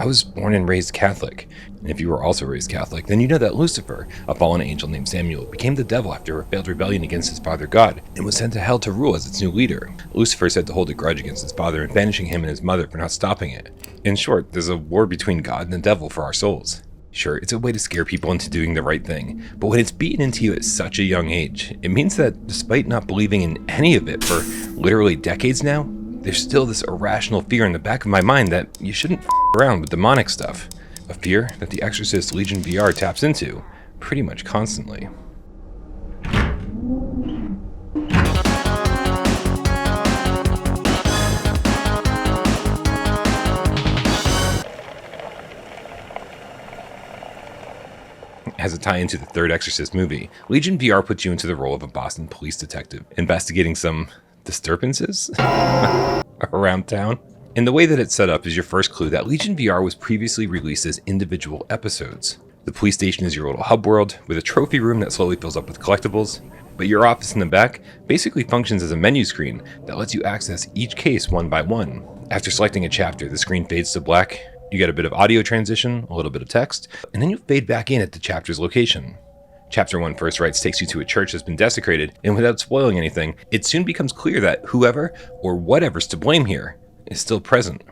I was born and raised Catholic, and if you were also raised Catholic, then you know that Lucifer, a fallen angel named Samuel, became the devil after a failed rebellion against his father God, and was sent to hell to rule as its new leader. Lucifer said to hold a grudge against his father and banishing him and his mother for not stopping it. In short, there's a war between God and the devil for our souls. Sure, it's a way to scare people into doing the right thing, but when it's beaten into you at such a young age, it means that despite not believing in any of it for literally decades now, there's still this irrational fear in the back of my mind that you shouldn't around with demonic stuff. A fear that the Exorcist Legion VR taps into pretty much constantly. As a tie into the third Exorcist movie, Legion VR puts you into the role of a Boston police detective, investigating some disturbances around town. And the way that it's set up is your first clue that Legion VR was previously released as individual episodes. The police station is your little hub world, with a trophy room that slowly fills up with collectibles, but your office in the back basically functions as a menu screen that lets you access each case one by one. After selecting a chapter, the screen fades to black, you get a bit of audio transition, a little bit of text, and then you fade back in at the chapter's location. Chapter 1 First Rites takes you to a church that's been desecrated, and without spoiling anything, it soon becomes clear that whoever or whatever's to blame here is still present.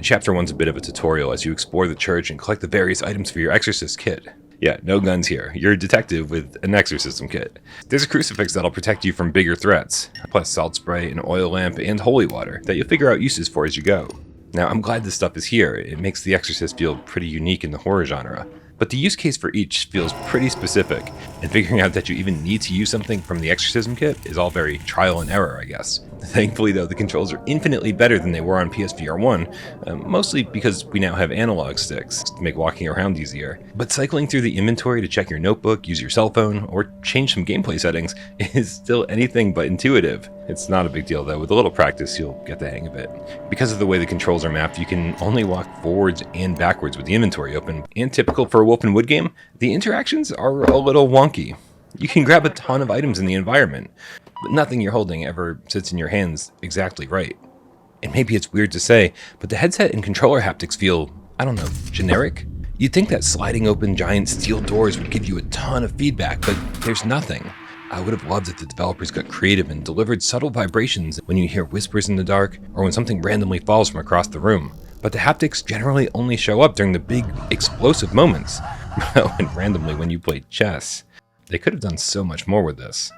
Chapter 1's a bit of a tutorial as you explore the church and collect the various items for your Exorcist kit. Yeah, no guns here. You're a detective with an exorcism kit. There's a crucifix that'll protect you from bigger threats, plus salt spray, an oil lamp, and holy water that you'll figure out uses for as you go. Now, I'm glad this stuff is here. It makes The Exorcist feel pretty unique in the horror genre. But the use case for each feels pretty specific, and figuring out that you even need to use something from the Exorcism kit is all very trial and error, I guess. Thankfully though, the controls are infinitely better than they were on PSVR1, mostly because we now have analog sticks to make walking around easier. But cycling through the inventory to check your notebook, use your cell phone, or change some gameplay settings is still anything but intuitive. It's not a big deal though, with a little practice you'll get the hang of it. Because of the way the controls are mapped, you can only walk forwards and backwards with the inventory open, and typical for a Wolf and Wood game, the interactions are a little wonky. You can grab a ton of items in the environment, but nothing you're holding ever sits in your hands exactly right. And maybe it's weird to say, but the headset and controller haptics feel, I don't know, generic? You'd think that sliding open giant steel doors would give you a ton of feedback, but there's nothing. I would have loved if the developers got creative and delivered subtle vibrations when you hear whispers in the dark or when something randomly falls from across the room. But the haptics generally only show up during the big, explosive moments, and randomly when you play chess. They could have done so much more with this.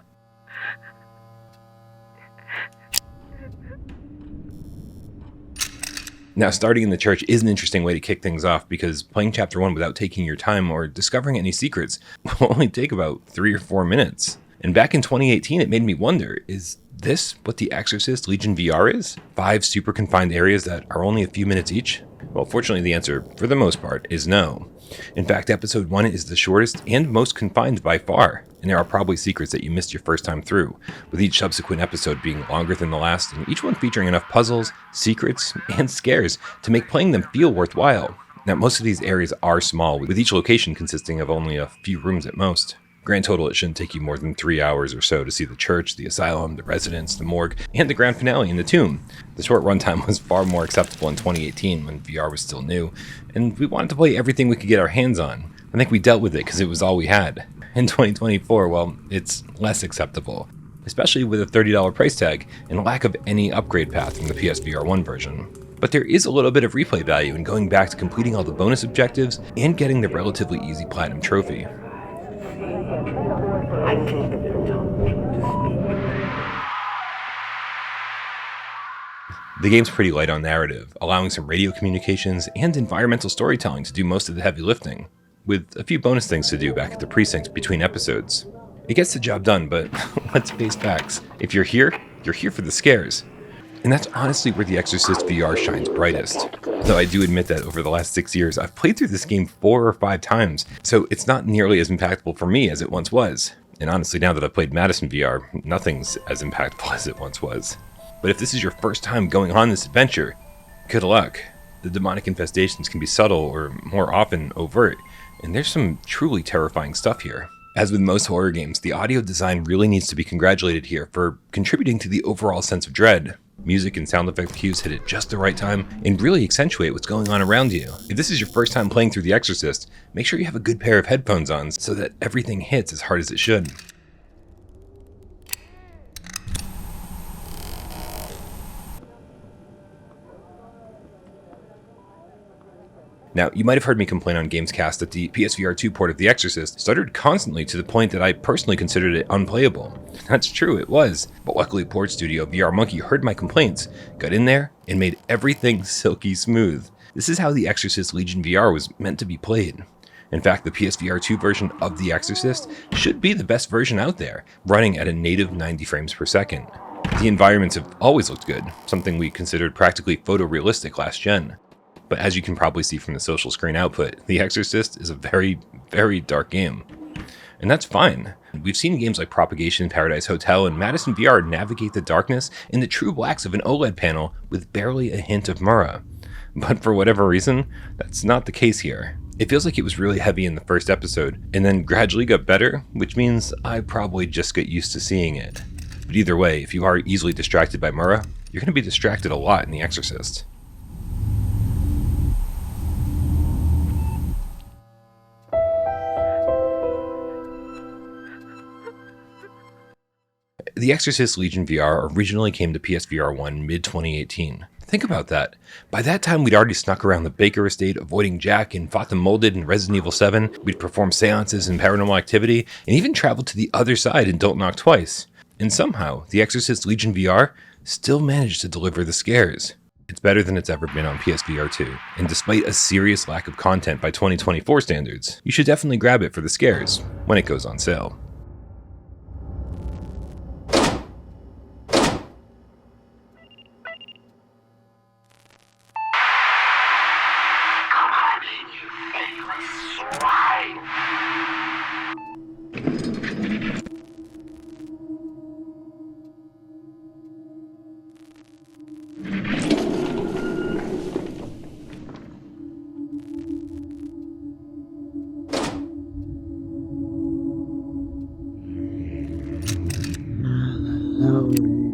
Now, starting in the church is an interesting way to kick things off because playing Chapter 1 without taking your time or discovering any secrets will only take about 3 or 4 minutes. And back in 2018, it made me wonder, is this what the Exorcist Legion VR is? 5 super confined areas that are only a few minutes each? Well, fortunately, the answer, for the most part, is no. In fact, episode 1 is the shortest and most confined by far, and there are probably secrets that you missed your first time through, with each subsequent episode being longer than the last, and each one featuring enough puzzles, secrets, and scares to make playing them feel worthwhile. Now, most of these areas are small, with each location consisting of only a few rooms at most. Grand total, it shouldn't take you more than 3 hours or so to see the church, the asylum, the residence, the morgue, and the grand finale in the tomb. The short runtime was far more acceptable in 2018 when VR was still new, and we wanted to play everything we could get our hands on. I think we dealt with it because it was all we had. In 2024, well, it's less acceptable, especially with a $30 price tag and lack of any upgrade path from the PSVR1 version. But there is a little bit of replay value in going back to completing all the bonus objectives and getting the relatively easy platinum trophy. The game's pretty light on narrative, allowing some radio communications and environmental storytelling to do most of the heavy lifting, with a few bonus things to do back at the precinct between episodes. It gets the job done, but let's face facts. If you're here for the scares. And that's honestly where the Exorcist VR shines brightest. Though I do admit that over the last 6 years, I've played through this game 4 or 5 times, so it's not nearly as impactful for me as it once was. And honestly, now that I've played Madison VR, nothing's as impactful as it once was. But if this is your first time going on this adventure, good luck. The demonic infestations can be subtle or more often overt, and there's some truly terrifying stuff here. As with most horror games, the audio design really needs to be congratulated here for contributing to the overall sense of dread. Music and sound effect cues hit at just the right time and really accentuate what's going on around you. If this is your first time playing through The Exorcist, make sure you have a good pair of headphones on so that everything hits as hard as it should. Now, you might have heard me complain on Gamescast that the PSVR2 port of The Exorcist stuttered constantly to the point that I personally considered it unplayable. That's true, it was. But luckily, port studio VR Monkey heard my complaints, got in there, and made everything silky smooth. This is how The Exorcist Legion VR was meant to be played. In fact, the PSVR2 version of The Exorcist should be the best version out there, running at a native 90 frames per second. The environments have always looked good, something we considered practically photorealistic last gen. But as you can probably see from the social screen output, The Exorcist is a very, very dark game. And that's fine. We've seen games like Propagation, Paradise Hotel, and Madison VR navigate the darkness in the true blacks of an OLED panel with barely a hint of Murrah. But for whatever reason, that's not the case here. It feels like it was really heavy in the first episode, and then gradually got better, which means I probably just got used to seeing it. But either way, if you are easily distracted by Murrah, you're going to be distracted a lot in The Exorcist. The Exorcist Legion VR originally came to PSVR1 mid-2018. Think about that. By that time, we'd already snuck around the Baker estate, avoiding Jack, and fought the Molded in Resident Evil 7. We'd performed seances in Paranormal Activity, and even traveled to the other side in Don't Knock Twice. And somehow, The Exorcist Legion VR still managed to deliver the scares. It's better than it's ever been on PSVR2, and despite a serious lack of content by 2024 standards, you should definitely grab it for the scares when it goes on sale.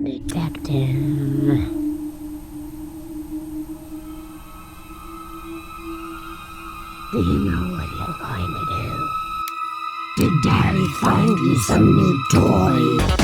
Detective. Do you know what you're going to do? Did Daddy find you some new toys?